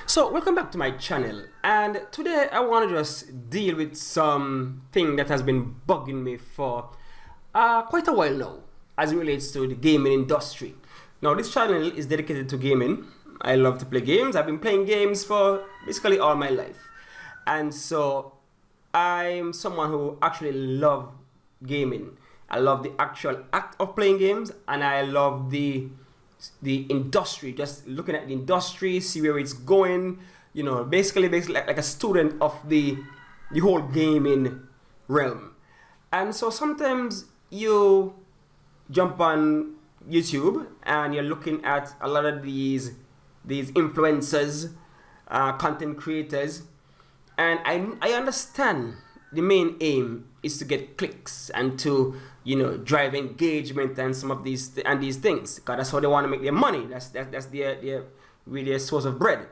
So welcome back to my channel, and today I want to just deal with something that has been bugging me for quite a while now as it relates to the gaming industry. Now this channel is dedicated to gaming. I love to play games. I've been playing games for basically all my life, and so I'm someone who actually love gaming. I love the actual act of playing games, and I love the industry, just looking at the industry, see where it's going, you know, basically like a student of the whole gaming realm. And so sometimes you jump on YouTube and you're looking at a lot of these influencers, content creators, and I understand the main aim is to get clicks and to, you know, drive engagement and some of these things, because that's how they want to make their money. That's their source of bread.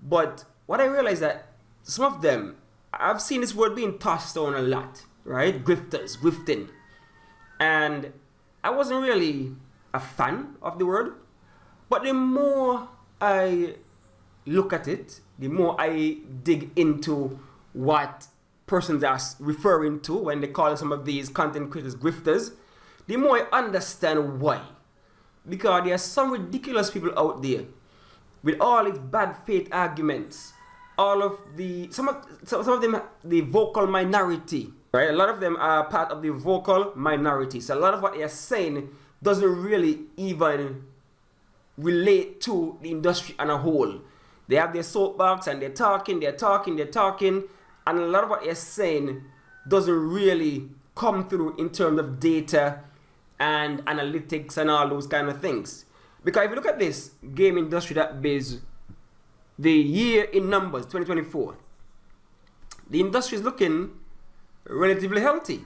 But what I realized that some of them, I've seen this word being tossed on a lot, right? Grifters, grifting, and I wasn't really a fan of the word. But the more I look at it, the more I dig into what persons are referring to when they call some of these content creators grifters, the more I understand why. Because there are some ridiculous people out there with all these bad faith arguments, all of some of them the vocal minority, right? A lot of them are part of the vocal minority. So a lot of what they are saying doesn't really even relate to the industry on a whole. They have their soapbox and they're talking, and a lot of what they're saying doesn't really come through in terms of data and analytics and all those kind of things. Because if you look at this game industry that is the year in numbers, 2024, the industry is looking relatively healthy.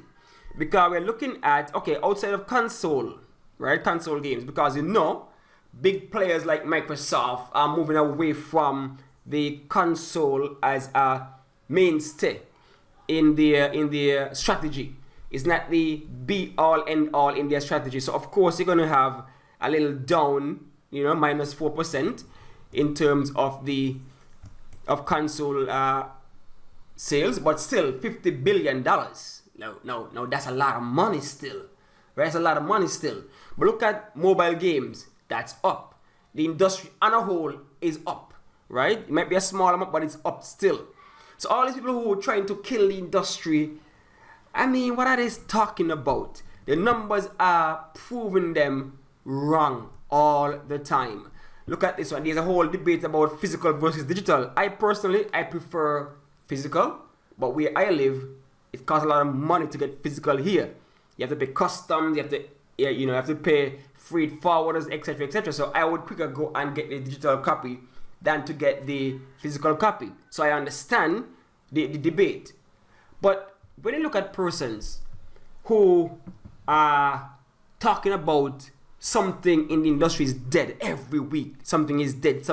Because we're looking at, okay, outside of console, right, console games, because you know, big players like Microsoft are moving away from the console as a mainstay in their strategy. It's not the be all end all in their strategy. So of course you're gonna have a little down, you know, minus 4% in terms of console sales, but still $50 billion. No, that's a lot of money still. Right? That's a lot of money still. But look at mobile games, that's up. The industry on a whole is up, right? It might be a small amount, but it's up still. So all these people who are trying to kill the industry, I mean, what are they talking about? The numbers are proving them wrong all the time. Look at this one. There's a whole debate about physical versus digital. I prefer physical, but where I live, it costs a lot of money to get physical here. You have to pay customs, you have to pay freight forwarders, etc., etc. So I would quicker go and get the digital copy than to get the physical copy. So I understand the debate. But when you look at persons who are talking about something in the industry is dead every week, something is dead.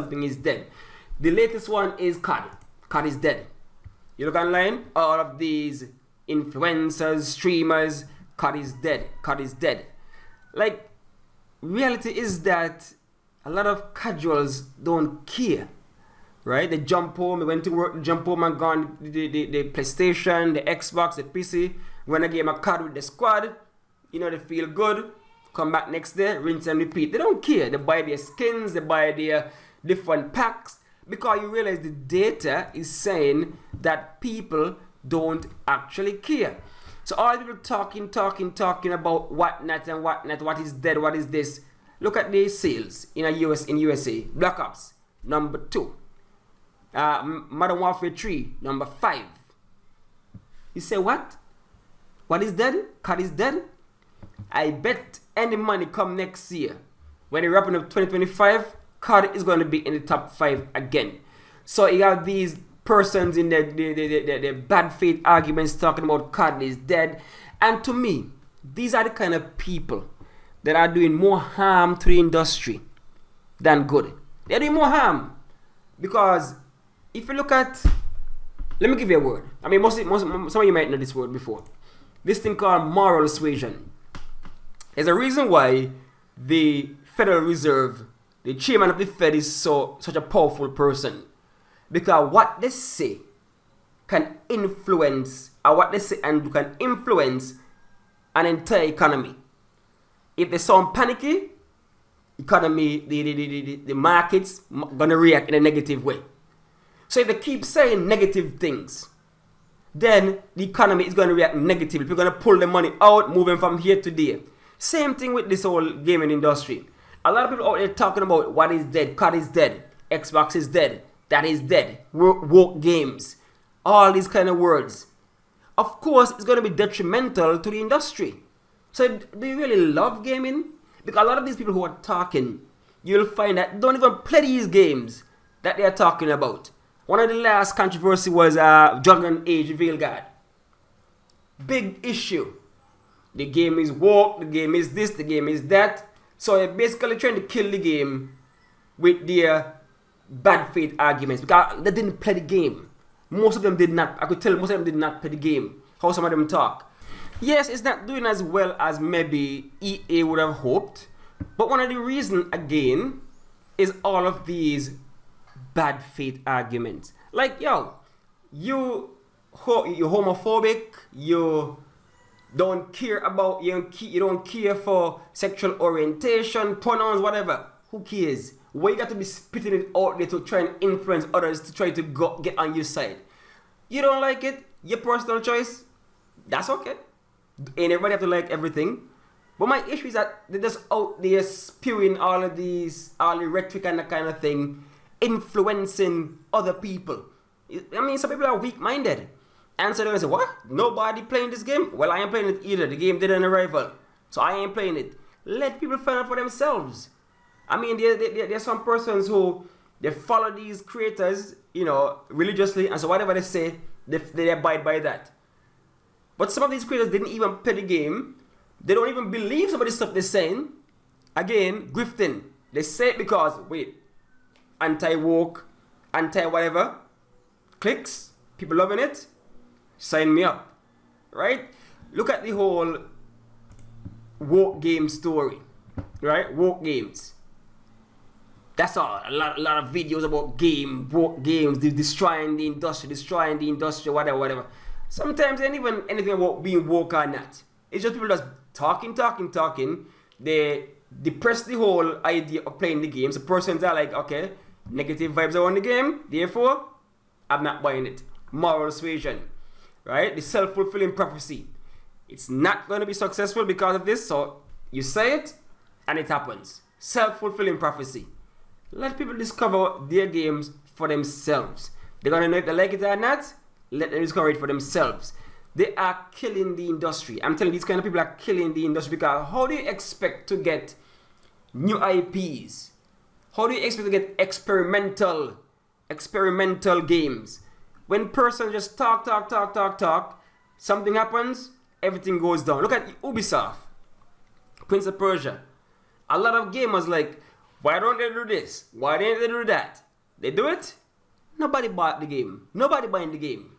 The latest one is COD. COD is dead. You look online, all of these influencers, streamers, COD is dead. Like, reality is that a lot of casuals don't care, right? They jump home, they went to work, jump home and gone the PlayStation, the Xbox, the PC, run a game of COD with the squad, you know, they feel good, come back next day, rinse and repeat. They don't care. They buy their skins, they buy their different packs, because you realize the data is saying that people don't actually care. So all people talking about whatnot and whatnot, what is dead, what is this. Look at the sales in USA. Black Ops, number 2. Modern Warfare 3, number 5. You say what? What is dead? COD is dead? I bet any money come next year, when they're wrapping up 2025, COD is going to be in the top 5 again. So you have these persons in the bad faith arguments talking about COD is dead. And to me, these are the kind of people that are doing more harm to the industry than good. They're doing more harm. Because if you look at, let me give you a word. I mean, some of you might know this word before. This thing called moral suasion. There's a reason why the Federal Reserve, the chairman of the Fed, is such a powerful person. Because what they say can influence, or what they say and can influence an entire economy. If they sound panicky, economy, the markets gonna react in a negative way. So if they keep saying negative things, then the economy is gonna react negatively. People are gonna pull the money out, moving from here to there. Same thing with this whole gaming industry. A lot of people out there talking about what is dead, COD is dead, Xbox is dead, that is dead, woke games, all these kind of words. Of course, it's gonna be detrimental to the industry. So do you really love gaming? Because a lot of these people who are talking, you'll find that don't even play these games that they're talking about. One of the last controversy was Dragon Age Veilguard. Big issue. The game is woke, the game is this, the game is that. So they're basically trying to kill the game with their bad faith arguments. Because they didn't play the game. Most of them did not. I could tell most of them did not play the game. How some of them talk. Yes, it's not doing as well as maybe EA would have hoped. But one of the reasons, again, is all of these bad faith arguments. Like, yo, you're homophobic, you don't care about, you don't care for sexual orientation, pronouns, whatever. Who cares? Why you got to be spitting it out there to try and influence others to try to get on your side? You don't like it, your personal choice, that's okay. Ain't everybody have to like everything. But my issue is that they're just out there spewing all the rhetoric and that kind of thing, influencing other people. I mean, some people are weak-minded. And so they're going to say, what? Nobody playing this game? Well, I ain't playing it either. The game didn't arrival. So I ain't playing it. Let people find out for themselves. I mean, there's some persons who, they follow these creators, religiously. And so whatever they say, they abide by that. But some of these creators didn't even play the game. They don't even believe some of the stuff they're saying. Again, grifting. They say it because, anti-woke, anti-whatever, clicks, people loving it, sign me up, right? Look at the whole woke game story, right? Woke games. That's all. A lot of videos about woke games, destroying the industry, whatever. Sometimes ain't even anything about being woke or not. It's just people just talking. They depress the whole idea of playing the game. So persons are like, okay, negative vibes around the game, therefore, I'm not buying it. Moral suasion, right? The self-fulfilling prophecy. It's not going to be successful because of this, so you say it, and it happens. Self-fulfilling prophecy. Let people discover their games for themselves. They're going to know if they like it or not. Let them discover it for themselves. They are killing the industry. I'm telling you, these kind of people are killing the industry because how do you expect to get new IPs? How do you expect to get experimental games? When person just talk, something happens, everything goes down. Look at Ubisoft, Prince of Persia. A lot of gamers like, why don't they do this? Why didn't they do that? They do it. Nobody bought the game. Nobody buying the game.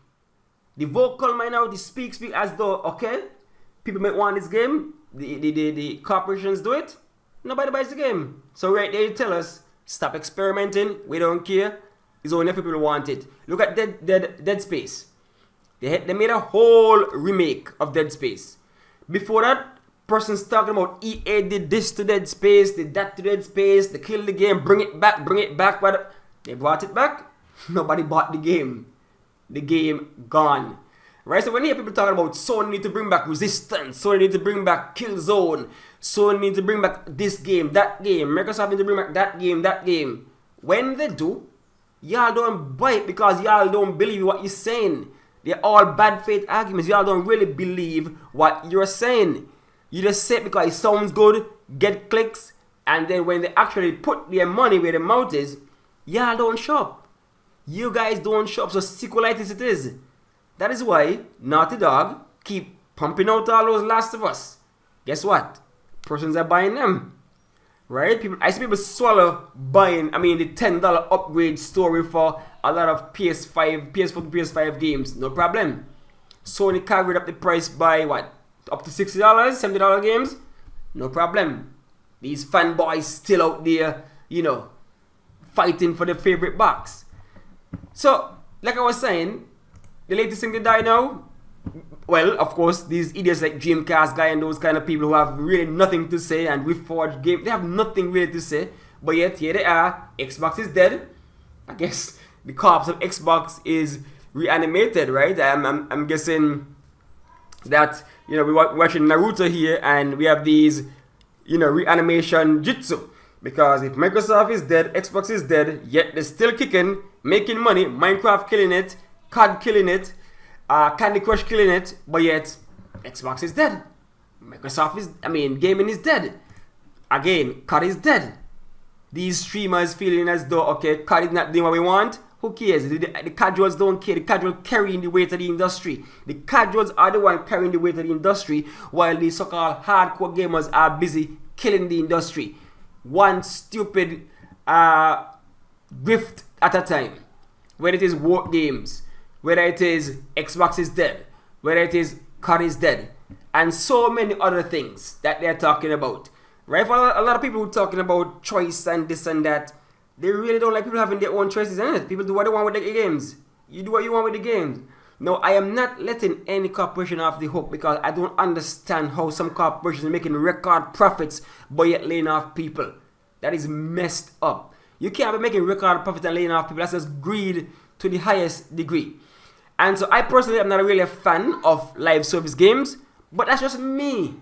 The vocal minority speak as though, okay, people might want this game. The corporations do it. Nobody buys the game. So right there you tell us, stop experimenting. We don't care. It's only if people want it. Look at Dead Space. They made a whole remake of Dead Space. Before that, person's talking about EA did this to Dead Space, did that to Dead Space, they killed the game, bring it back. But they brought it back. Nobody bought the game. The game gone. Right? So when you hear people talking about Sony need to bring back Resistance, Sony need to bring back Killzone, Sony need to bring back this game, that game, Microsoft need to bring back that game. When they do, y'all don't buy it because y'all don't believe what you're saying. They're all bad faith arguments. Y'all don't really believe what you're saying. You just say it because it sounds good, get clicks, and then when they actually put their money where their mouth is, y'all don't shop. You guys don't shop, so sequelitis it is. That is why Naughty Dog keep pumping out all those Last of Us. Guess what? Persons are buying them. Right? I see people swallow buying, the $10 upgrade story for a lot of PS4 to PS5 games. No problem. Sony carried up the price by what? Up to $60, $70 games? No problem. These fanboys still out there, fighting for their favorite box. So, like I was saying, the latest thing to die now, well, of course, these idiots like Dreamcast guy and those kind of people who have really nothing to say, and Reforged game, they have nothing really to say, but yet here they are. Xbox is dead. I guess the corpse of Xbox is reanimated, right? I'm guessing that, you know, we're watching Naruto here, and we have these, you know, reanimation jutsu. Because if Microsoft is dead, Xbox is dead, yet they're still kicking, making money, Minecraft killing it, COD killing it, Candy Crush killing it, but yet Xbox is dead. Gaming is dead. Again, COD is dead. These streamers feeling as though, okay, COD is not doing what we want. Who cares? The casuals don't care. The casuals carrying the weight of the industry. The casuals are the one carrying the weight of the industry, while the so-called hardcore gamers are busy killing the industry. One stupid grift at a time. Whether it is war games, whether it is Xbox is dead, whether it is COD is dead, and so many other things that they're talking about. Right? For a lot of people who are talking about choice and this and that, they really don't like people having their own choices in it. People do what they want with the games. You do what you want with the games. No, I am not letting any corporation off the hook, because I don't understand how some corporations are making record profits but yet laying off people. That is messed up. You can't be making record profits and laying off people. That's just greed to the highest degree. And so I personally am not really a fan of live service games, but that's just me.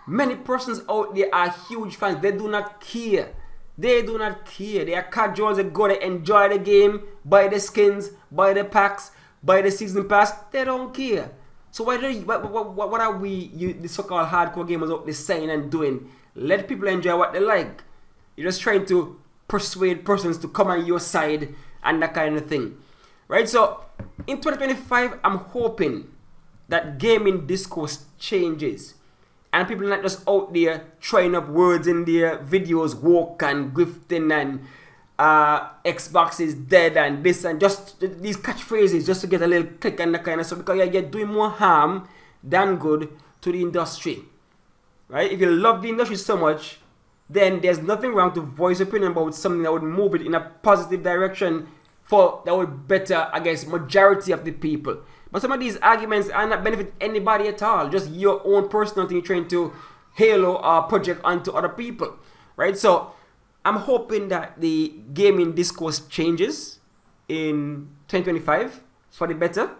Many persons out there are huge fans. They do not care. They do not care. They are casuals. They go, they enjoy the game, buy the skins, buy the packs, buy the season pass. They don't care. So what are we, the so-called hardcore gamers out there saying and doing? Let people enjoy what they like. You're just trying to persuade persons to come on your side and that kind of thing. Right? So in 2025, I'm hoping that gaming discourse changes. And people are not just out there trying up words in their videos, woke and grifting and Xbox is dead and this and just these catchphrases just to get a little click and that kind of stuff, because you're doing more harm than good to the industry. Right? If you love the industry so much, then there's nothing wrong to voice opinion about something that would move it in a positive direction that would better, I guess, majority of the people. But some of these arguments are not benefit anybody at all. Just your own personal thing you're trying to halo or project onto other people. Right? So I'm hoping that the gaming discourse changes in 2025 for the better.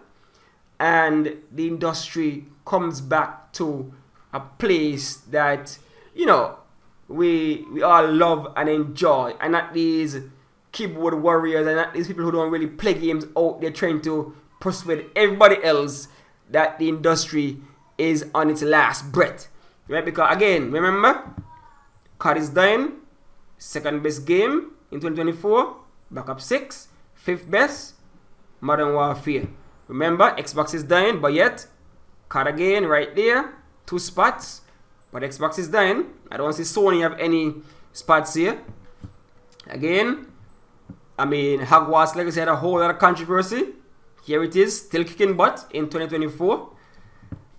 And the industry comes back to a place that, you know, we all love and enjoy. And not these keyboard warriors and not these people who don't really play games out there trying to persuade everybody else that the industry is on its last breath. Right? Because again, remember, COD is dying, second best game in 2024, back up 6, fifth best, Modern Warfare. Remember, Xbox is dying, but yet, COD again right there, 2 spots, but Xbox is dying. I don't see Sony have any spots here. Again, Hogwarts Legacy had a whole lot of controversy. Here it is, still kicking butt in 2024.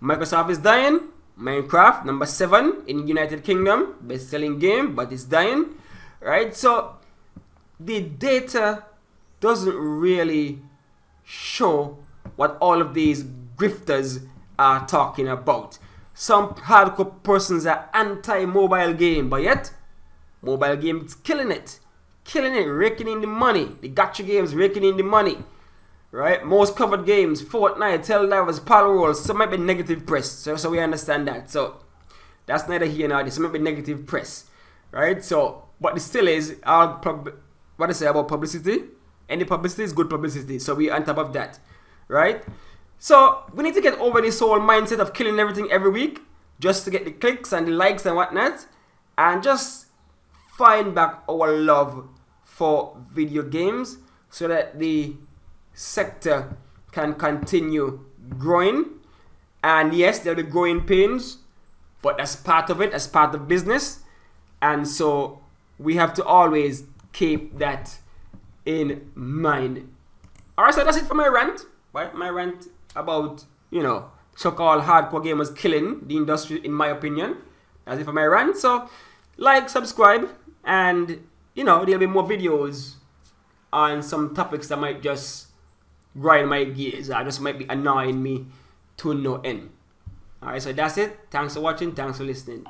Microsoft is dying. Minecraft, number 7 in United Kingdom. Best-selling game, but it's dying. Right? So, the data doesn't really show what all of these grifters are talking about. Some hardcore persons are anti-mobile game, but yet, mobile game is killing it. Killing it, raking in the money. The gacha games raking in the money. Right? Most covered games, Fortnite, Helldivers, Palworld, some might be negative press. So we understand that. So that's neither here nor there. Some might be negative press. Right? So, but it still is what I say about publicity. Any publicity is good publicity. So we're on top of that. Right? So we need to get over this whole mindset of killing everything every week just to get the clicks and the likes and whatnot. And just find back our love for video games so that the sector can continue growing. And yes, there'll be growing pains, but that's part of it, that's part of business. And so we have to always keep that in mind. Alright, so that's it for my rant. Right? My rant about, you know, so-called hardcore gamers killing the industry, in my opinion. That's it for my rant. So like, subscribe, and you know, there'll be more videos on some topics that might just grind my gears or just might be annoying me to no end. Alright, so that's it. Thanks for watching. Thanks for listening.